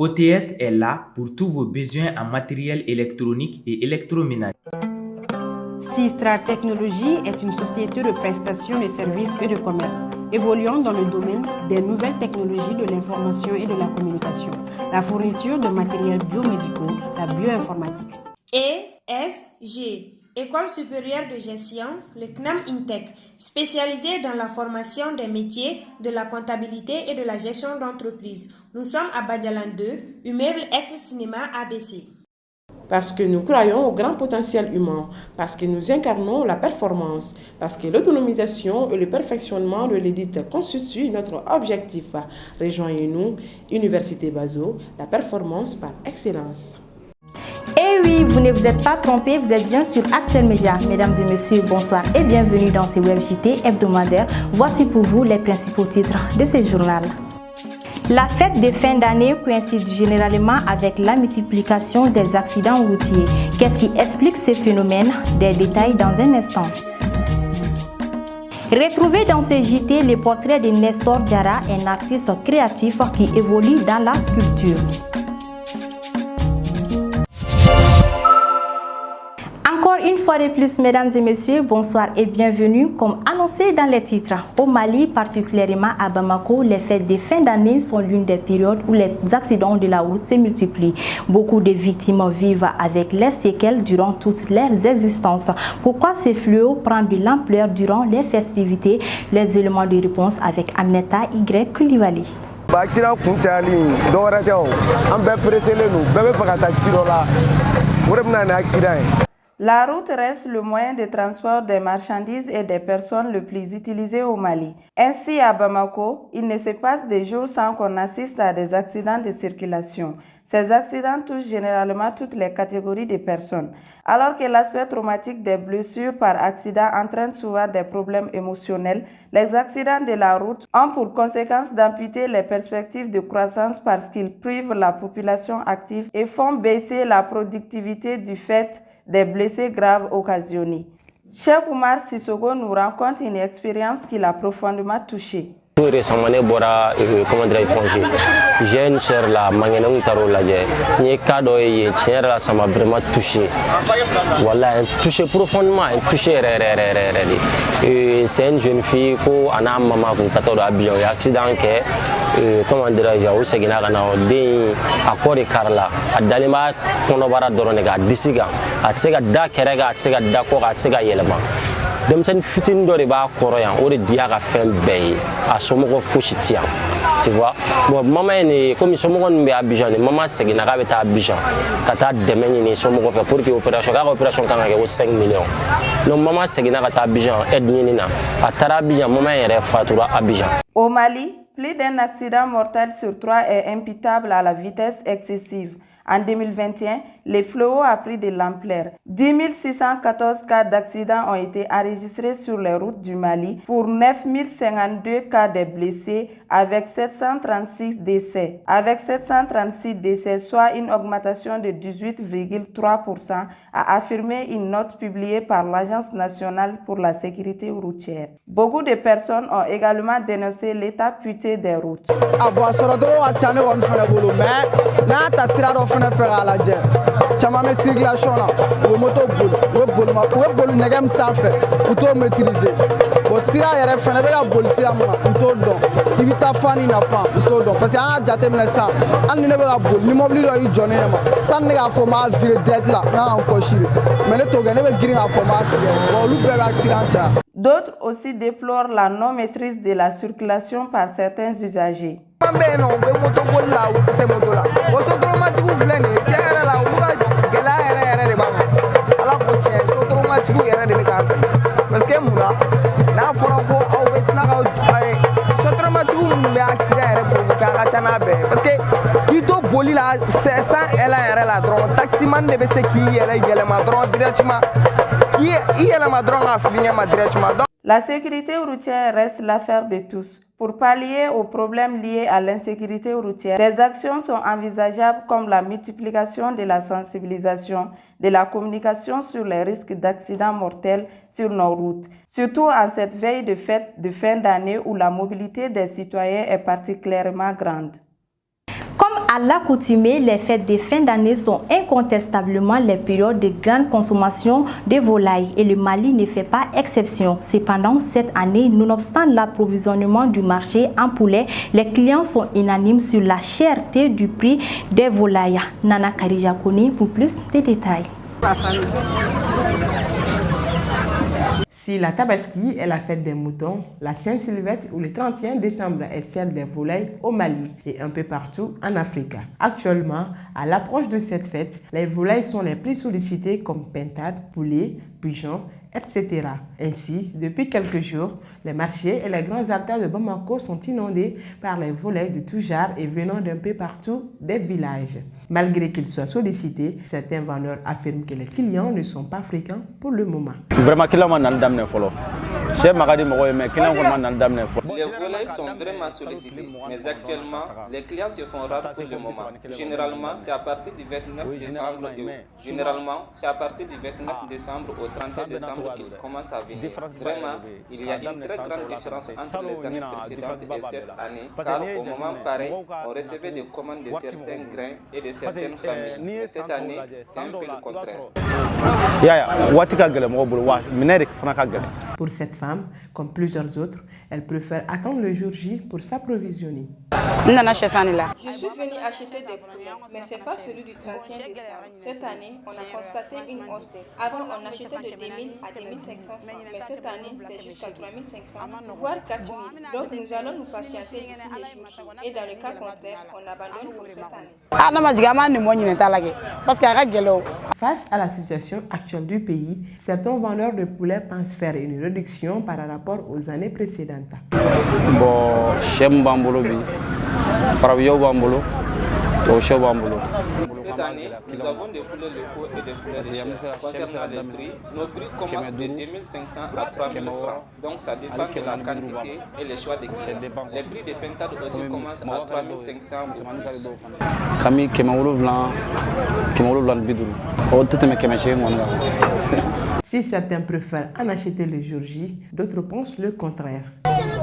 OTS est là pour tous vos besoins en matériel électronique et électroménager. Sistra Technologies est une société de prestation de services et de commerce, évoluant dans le domaine des nouvelles technologies de l'information et de la communication, la fourniture de matériels biomédicaux, la bioinformatique. ESG, École supérieure de gestion, le CNAM INTEC, spécialisée dans la formation des métiers de la comptabilité et de la gestion d'entreprise. Nous sommes à Badialan 2, immeuble ex-cinéma ABC. Parce que nous croyons au grand potentiel humain, parce que nous incarnons la performance, parce que l'autonomisation et le perfectionnement de l'édite constituent notre objectif. Rejoignez-nous, Université Bazo, la performance par excellence. Et oui, vous ne vous êtes pas trompés, vous êtes bien sur Actuel Média. Mesdames et messieurs, bonsoir et bienvenue dans ce WebJT hebdomadaire. Voici pour vous les principaux titres de ce journal. La fête de fin d'année coïncide généralement avec la multiplication des accidents routiers. Qu'est-ce qui explique ce phénomène? Des détails dans un instant. Retrouvez dans ce JT le portrait de Nestor Diarra, un artiste créatif qui évolue dans la sculpture. Une fois de plus, mesdames et messieurs, bonsoir et bienvenue. Comme annoncé dans les titres, au Mali, particulièrement à Bamako, les fêtes de fin d'année sont l'une des périodes où les accidents de la route se multiplient. Beaucoup de victimes vivent avec les séquelles durant toutes leurs existences. Pourquoi ce fléau prend de l'ampleur durant les festivités? Les éléments de réponse avec Aminata Y. Koulibaly. Accident kuncali dɔwɛrɛ tɛ o an bɛɛ pereselen don bɛɛ bɛ fɛ ka taa ci dɔ la o de bɛna ni accident ye. La route reste le moyen de transport des marchandises et des personnes le plus utilisé au Mali. Ainsi, à Bamako, il ne se passe des jours sans qu'on assiste à des accidents de circulation. Ces accidents touchent généralement toutes les catégories de personnes. Alors que l'aspect traumatique des blessures par accident entraîne souvent des problèmes émotionnels, les accidents de la route ont pour conséquence d'amputer les perspectives de croissance parce qu'ils privent la population active et font baisser la productivité du fait des blessés graves occasionnés. Cheikh Oumar Sissoko nous raconte une expérience qui l'a profondément touché. Tout récemment, j'ai une sœur là, ça m'a vraiment touché. Voilà, touché profondément, touché. C'est une jeune fille qui a un maman qui a un accident. Comment dirais-je, c'est qu'il a un accord de Carla. Dalima, on va donner un disiga. A tsega da kerega, a tsega da ko, a tsega yelema. Demsen fitin do de ba koroyan, o de dia ka fem beye. A somogo fushitiya. Tu vois? Bon, maman ni comme somogo nbe Abidjan, maman segi na ka beta Abidjan. Kata demeni ni somogo fait pour que opération kan ka 5 millions. Donc maman segi na ka ta Abidjan aide ni na. A tara Abidjan maman yere fatura Abidjan. Au Mali, plus d'un accident mortel sur 3 est imputable à la vitesse excessive. En 2021, le fléau a pris de l'ampleur. 10 614 cas d'accidents ont été enregistrés sur les routes du Mali pour 9 052 cas de blessés avec 736 décès. Avec 736 décès, soit une augmentation de 18,3%, a affirmé une note publiée par l'Agence nationale pour la sécurité routière. Beaucoup de personnes ont également dénoncé l'état puté des routes. Chama me circulation la o moto bol negam sanfɛ u to maîtriser o sira yɛrɛ fɛnɛ bɛ ka boli sira mun u to dɔn i bɛ taa fan ni nafa u to dɔn parce que an y'a jateminɛ sisan hali ni ne bɛ ka boli ni mobili dɔ y'i jɔ ne ɲɛ ma sani ne k'a fɔ n b'a virer direct la n kan ka kɔsi de mais ne t'o kɛ ne bɛ girin k'a fɔ n b'a tigɛ wa olu bɛɛ bɛ accident caya. D'autres aussi déplorent la non-maîtrise de la circulation par certains usagers. Parce que il doit boli la 500 elle a la drone taximan ne be se ki yele ma drone directement La sécurité routière reste l'affaire de tous. Pour pallier aux problèmes liés à l'insécurité routière, des actions sont envisageables comme la multiplication de la sensibilisation, de la communication sur les risques d'accidents mortels sur nos routes, surtout en cette veille de fête de fin d'année où la mobilité des citoyens est particulièrement grande. Comme À l'accoutumée, les fêtes de fin d'année sont incontestablement les périodes de grande consommation de volailles et le Mali ne fait pas exception. Cependant, cette année, nonobstant l'approvisionnement du marché en poulet, les clients sont unanimes sur la cherté du prix des volailles. Nana Karija Koni pour plus de détails. Si la Tabaski est la fête des moutons, la Saint-Sylvestre ou le 31 décembre est celle des volailles au Mali et un peu partout en Afrique. Actuellement, à l'approche de cette fête, les volailles sont les plus sollicitées comme pintades, poulets, pigeons, etc. Ainsi, depuis quelques jours, les marchés et les grands artères de Bamako sont inondés par les volailles de tout genre et venant d'un peu partout des villages. Malgré qu'ils soient sollicités, certains vendeurs affirment que les clients ne sont pas fréquents pour le moment. Vraiment, les volailles sont vraiment sollicitées, mais actuellement, les clients se font rares pour le moment. Généralement, c'est à partir du 29 décembre au 31 décembre qu'ils commencent à venir. Vraiment, il y a une très grande différence entre les années précédentes et cette année, car au moment pareil, on recevait des commandes de certains grains et de certaines familles. Mais cette année, c'est un peu le contraire. Pour cette femme, comme plusieurs autres, elle préfère attendre le jour J pour s'approvisionner. Je suis venue acheter des poulets, mais ce n'est pas celui du 31 décembre. Cette année, on a constaté une hausse. Avant, on achetait de 2000 à 2500 francs, mais cette année, c'est jusqu'à 3500, voire 4000. Donc, nous allons nous patienter d'ici les jours J. Et dans le cas contraire, on abandonne pour cette année. Face à la situation actuelle du pays, certains vendeurs de poulets pensent faire une réduction par rapport aux années précédentes. Cette année, nous avons des poulets locaux et des poulets de chair. Concernant les prix, nos prix commencent de 2500 à 3000 francs. Donc ça dépend de la quantité et les choix des clients. Les prix des pintades aussi commencent à 3500 ou plus. Si certains préfèrent en acheter le jour J, d'autres pensent le contraire.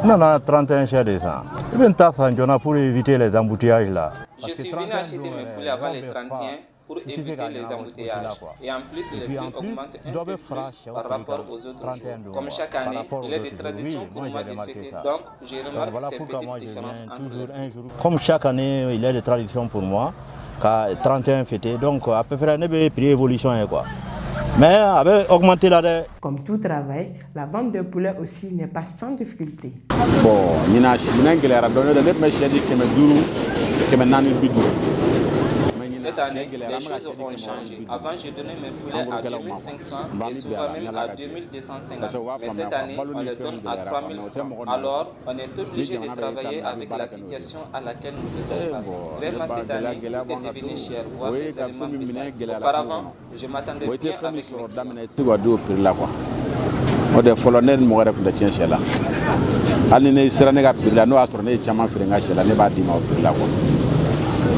Non, 31 décembre. Pour éviter les embouteillages là. Je suis venu acheter mes poulets avant les 31 pour éviter les embouteillages. Et en plus, les prix augmentent un peu plus par rapport aux autres jours. Comme chaque année, il y a des traditions pour moi de fêter. Donc, je remarque ces petites différences entre les prix. Comme chaque année, il y a des traditions pour moi. 31 fêté, donc à peu près un prix évolution quoi. Mais avec augmenté là. Comme tout travail, la vente de poulet aussi n'est pas sans difficulté. Bon, cette année, les choses ont changé. Avant, je donnais mes poulets à 2500 et souvent même à 2250. Mais cette année, on les donne à 3000 francs. Alors, on est obligé de travailler avec la situation à laquelle nous faisons face. Vraiment, cette année, tout est devenu cher, voire les aliments bétail. Auparavant, je m'attendais bien avec mes clients.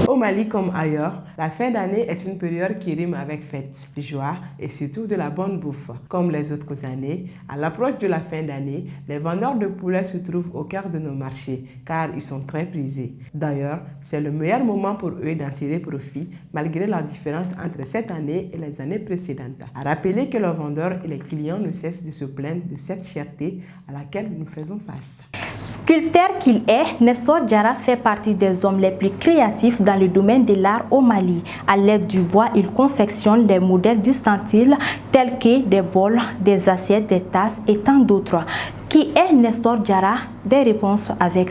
Au Mali comme ailleurs, la fin d'année est une période qui rime avec fête, joie et surtout de la bonne bouffe. Comme les autres années, à l'approche de la fin d'année, les vendeurs de poulets se trouvent au cœur de nos marchés car ils sont très prisés. D'ailleurs, c'est le meilleur moment pour eux d'en tirer profit malgré la différence entre cette année et les années précédentes. À rappeler que les vendeurs et les clients ne cessent de se plaindre de cette cherté à laquelle nous faisons face. Sculpteur qu'il est, Nestor Diarra fait partie des hommes les plus créatifs dans le domaine de l'art au Mali. À l'aide du bois, il confectionne des modèles d'ustensiles tels que des bols, des assiettes, des tasses et tant d'autres. Qui est Nestor Diarra? Des réponses avec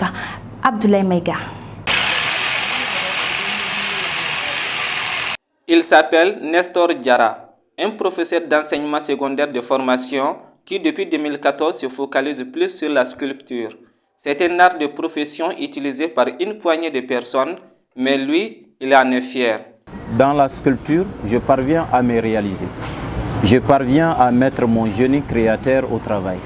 Abdoulaye Mega. Il s'appelle Nestor Diarra, un professeur d'enseignement secondaire de formation qui depuis 2014 se focalise plus sur la sculpture. C'est un art de profession utilisé par une poignée de personnes, mais lui, il en est fier. Dans la sculpture, je parviens à me réaliser. Je parviens à mettre mon génie créateur au travail.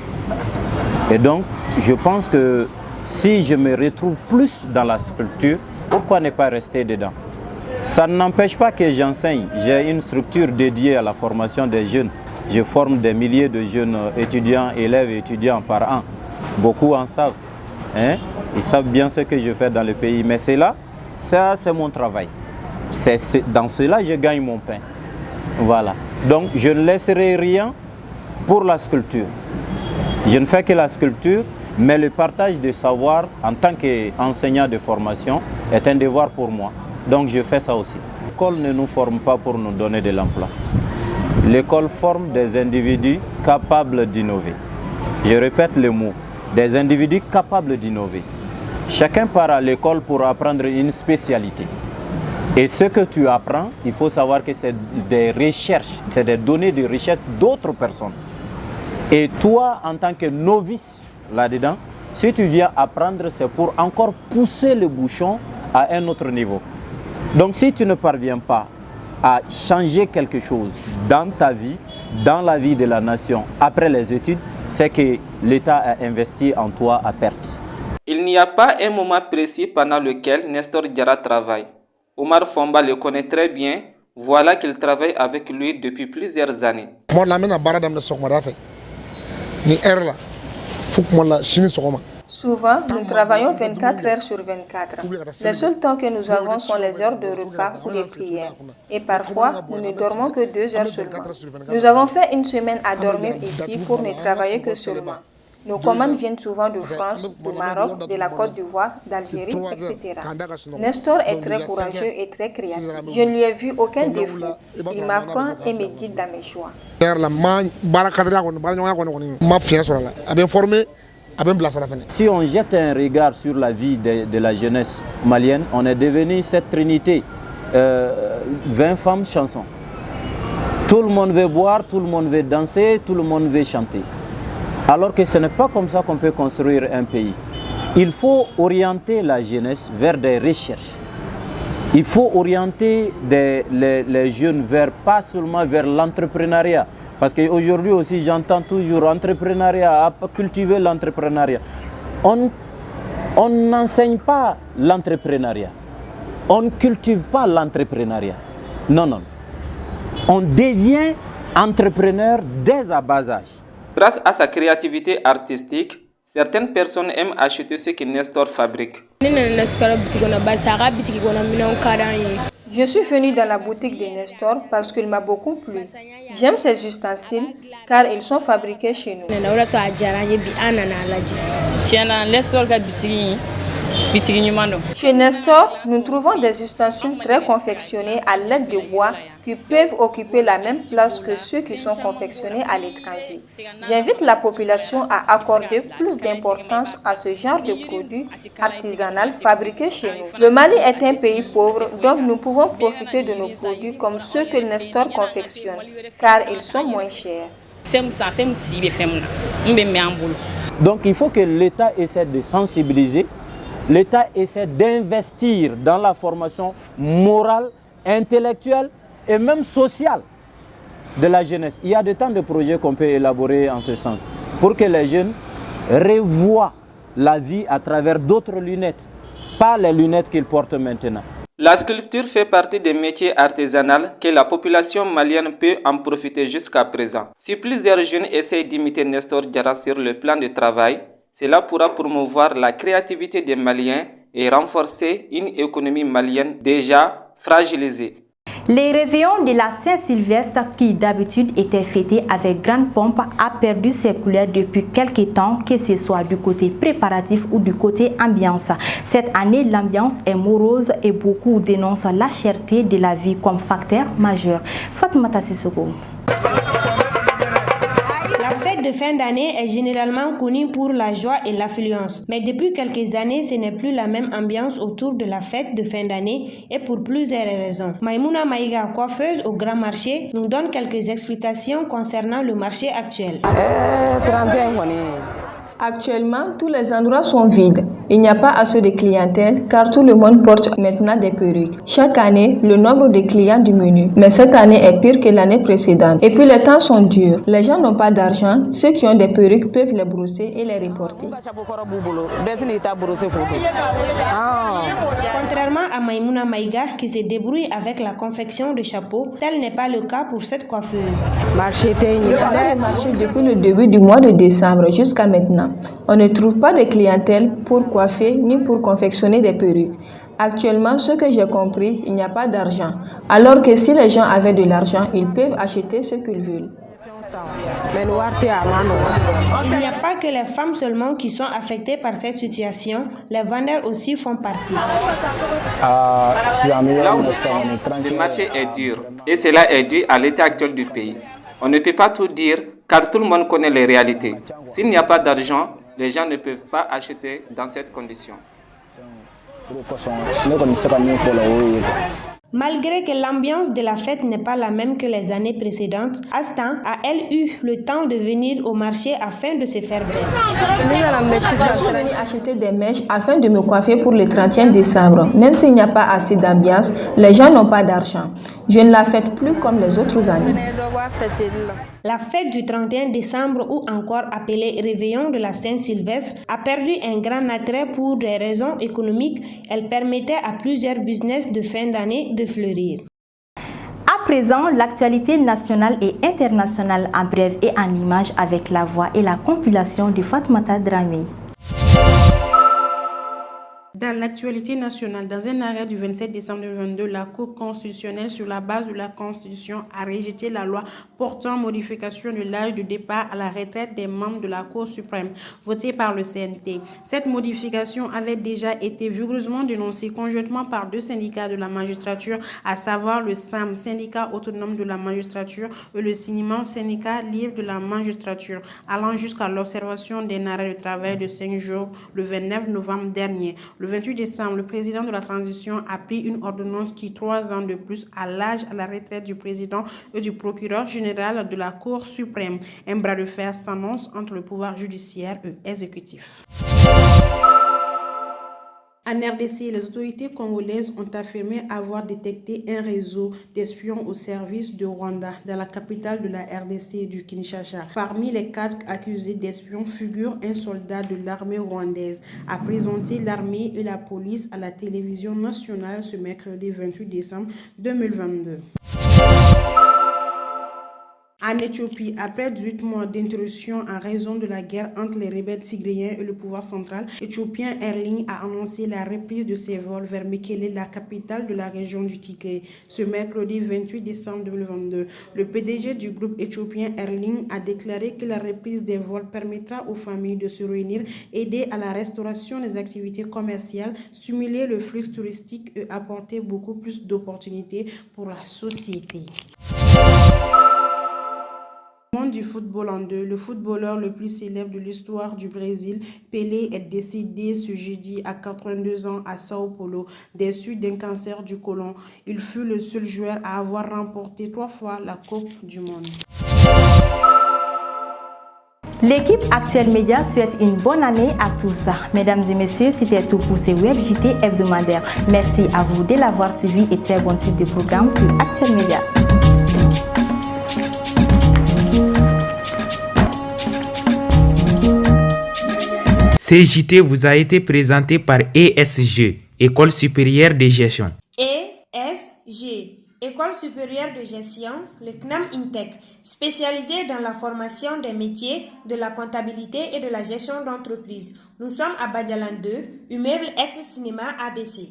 Et donc, je pense que si je me retrouve plus dans la sculpture, pourquoi ne pas rester dedans? Ça n'empêche pas que j'enseigne. J'ai une structure dédiée à la formation des jeunes. Je forme des milliers de jeunes étudiants, élèves et étudiants par an. Beaucoup en savent. Ils savent bien ce que je fais dans le pays. Mais cela, ça c'est mon travail. Dans cela, je gagne mon pain. Voilà. Donc, je ne laisserai rien pour la sculpture. Je ne fais que la sculpture, mais le partage de savoir en tant qu'enseignant de formation est un devoir pour moi. Donc, je fais ça aussi. L'école ne nous forme pas pour nous donner de l'emploi. L'école forme des individus capables d'innover. Je répète le mot, des individus capables d'innover. Chacun part à l'école pour apprendre une spécialité. Et ce que tu apprends, il faut savoir que c'est des recherches, c'est des données de recherche d'autres personnes. Et toi, en tant que novice là-dedans, si tu viens apprendre, c'est pour encore pousser le bouchon à un autre niveau. Donc si tu ne parviens pas à changer quelque chose dans ta vie, dans la vie de la nation, après les études, c'est que l'État a investi en toi à perte. Il n'y a pas un moment précis pendant lequel Nestor Diarra travaille. Omar Fomba le connaît très bien, voilà qu'il travaille avec lui depuis plusieurs années. Souvent, nous travaillons 24 heures sur 24. Les seuls temps que nous avons sont les heures de repas ou les prières. Et parfois, nous ne dormons que 2 heures seulement. Nous avons fait une semaine à dormir ici pour ne travailler que seulement. Nos commandes viennent souvent de France, du Maroc, de la Côte d'Ivoire, d'Algérie, etc. Nestor est très courageux et très créatif. Je ne lui ai vu aucun défaut. Il m'apprend et me guide dans mes choix. Si on jette un regard sur la vie de la jeunesse malienne, on est devenu cette trinité, 20 femmes chansons. Tout le monde veut boire, tout le monde veut danser, tout le monde veut chanter. Alors que ce n'est pas comme ça qu'on peut construire un pays. Il faut orienter la jeunesse vers des recherches. Il faut orienter les jeunes pas seulement vers l'entrepreneuriat. Parce qu'aujourd'hui aussi, j'entends toujours entrepreneuriat, cultiver l'entrepreneuriat. On n'enseigne pas l'entrepreneuriat. On ne cultive pas l'entrepreneuriat. Non, non. On devient entrepreneur dès à bas âge. Grâce à sa créativité artistique, certaines personnes aiment acheter ce que Nestor fabrique. Je suis venue dans la boutique de Nestor parce qu'il m'a beaucoup plu. J'aime ses ustensiles car ils sont fabriqués chez nous. Chez Nestor, nous trouvons des ustensiles très confectionnés à l'aide de bois qui peuvent occuper la même place que ceux qui sont confectionnés à l'étranger. J'invite la population à accorder plus d'importance à ce genre de produits artisanaux fabriqués chez nous. Le Mali est un pays pauvre, donc nous pouvons profiter de nos produits comme ceux que Nestor confectionne, car ils sont moins chers. Donc il faut que l'État essaie de sensibiliser. L'État essaie d'investir dans la formation morale, intellectuelle et même sociale de la jeunesse. Il y a de tant de projets qu'on peut élaborer en ce sens pour que les jeunes revoient la vie à travers d'autres lunettes, pas les lunettes qu'ils portent maintenant. La sculpture fait partie des métiers artisanaux que la population malienne peut en profiter jusqu'à présent. Si plusieurs jeunes essayent d'imiter Nestor Diarra sur le plan de travail, cela pourra promouvoir la créativité des Maliens et renforcer une économie malienne déjà fragilisée. Les réveillons de la Saint-Sylvestre, qui d'habitude étaient fêtés avec grande pompe, a perdu ses couleurs depuis quelques temps, que ce soit du côté préparatif ou du côté ambiance. Cette année, l'ambiance est morose et beaucoup dénoncent la cherté de la vie comme facteur majeur. Fatoumata Sissoko. De fin d'année est généralement connue pour la joie et l'affluence. Mais depuis quelques années, ce n'est plus la même ambiance autour de la fête de fin d'année et pour plusieurs raisons. Maïmouna Maïga, coiffeuse au Grand Marché, nous donne quelques explications concernant le marché actuel. Actuellement, tous les endroits sont vides. Il n'y a pas assez de clientèle car tout le monde porte maintenant des perruques. Chaque année, le nombre de clients diminue. Mais cette année est pire que l'année précédente. Et puis les temps sont durs. Les gens n'ont pas d'argent. Ceux qui ont des perruques peuvent les brosser et les reporter. Contrairement à Maïmouna Maïga qui se débrouille avec la confection de chapeaux, tel n'est pas le cas pour cette coiffeuse. Je fais le marché depuis le début du mois de décembre jusqu'à maintenant. On ne trouve pas de clientèle pour coiffer ni pour confectionner des perruques. Actuellement, ce que j'ai compris, il n'y a pas d'argent. Alors que si les gens avaient de l'argent, ils peuvent acheter ce qu'ils veulent. Il n'y a pas que les femmes seulement qui sont affectées par cette situation, les vendeurs aussi font partie. Là où nous sommes, le marché est dur et cela est dû à l'état actuel du pays. On ne peut pas tout dire car tout le monde connaît les réalités. S'il n'y a pas d'argent, les gens ne peuvent pas acheter dans cette condition. Malgré que l'ambiance de la fête n'est pas la même que les années précédentes, Astan a elle eu le temps de venir au marché afin de se faire belle. Je suis venue acheter des mèches afin de me coiffer pour le 31 décembre. Même s'il n'y a pas assez d'ambiance, les gens n'ont pas d'argent. Je ne la fête plus comme les autres années. La fête du 31 décembre, ou encore appelée Réveillon de la Saint-Sylvestre, a perdu un grand attrait pour des raisons économiques. Elle permettait à plusieurs business de fin d'année de fleurir. À présent, l'actualité nationale et internationale en bref et en images avec la voix et la compilation de Fatmata Dramé. Dans l'actualité nationale, dans un arrêt du 27 décembre 2022, la Cour constitutionnelle, sur la base de la Constitution, a rejeté la loi portant modification de l'âge de départ à la retraite des membres de la Cour suprême, votée par le CNT. Cette modification avait déjà été vigoureusement dénoncée conjointement par deux syndicats de la magistrature, à savoir le SAM, syndicat autonome de la magistrature, et le SINIMAN, syndicat libre de la magistrature, allant jusqu'à l'observation d'un arrêt de travail de 5 jours le 29 novembre dernier. Le 28 décembre, le président de la transition a pris une ordonnance qui, 3 ans de plus à l'âge à la retraite du président et du procureur général de la Cour suprême. Un bras de fer s'annonce entre le pouvoir judiciaire et exécutif. En RDC, les autorités congolaises ont affirmé avoir détecté un réseau d'espions au service de Rwanda dans la capitale de la RDC du Kinshasa. Parmi les 4 accusés d'espions figure un soldat de l'armée rwandaise, a présenté l'armée et la police à la télévision nationale ce mercredi 28 décembre 2022. En Éthiopie, après 18 mois d'interruption en raison de la guerre entre les rebelles tigréens et le pouvoir central, Ethiopian Airlines a annoncé la reprise de ses vols vers Mekele, la capitale de la région du Tigré, ce mercredi 28 décembre 2022. Le PDG du groupe Ethiopian Airlines a déclaré que la reprise des vols permettra aux familles de se réunir, aider à la restauration des activités commerciales, stimuler le flux touristique et apporter beaucoup plus d'opportunités pour la société. Monde du football en deux, le footballeur le plus célèbre de l'histoire du Brésil, Pelé, est décédé ce jeudi à 82 ans à Sao Paulo, des suites d'un cancer du côlon. Il fut le seul joueur à avoir remporté 3 fois la Coupe du Monde. L'équipe Actuel Média souhaite une bonne année à tous. Mesdames et messieurs, c'était tout pour ces Web JT hebdomadaires. Merci à vous de l'avoir suivi et très bonne suite de programmes sur Actuel Média. CJT vous a été présenté par ESG, École supérieure de gestion. ESG, École supérieure de gestion, le CNAM INTEC, spécialisé dans la formation des métiers de la comptabilité et de la gestion d'entreprise. Nous sommes à Badialan 2, immeuble ex-cinéma ABC.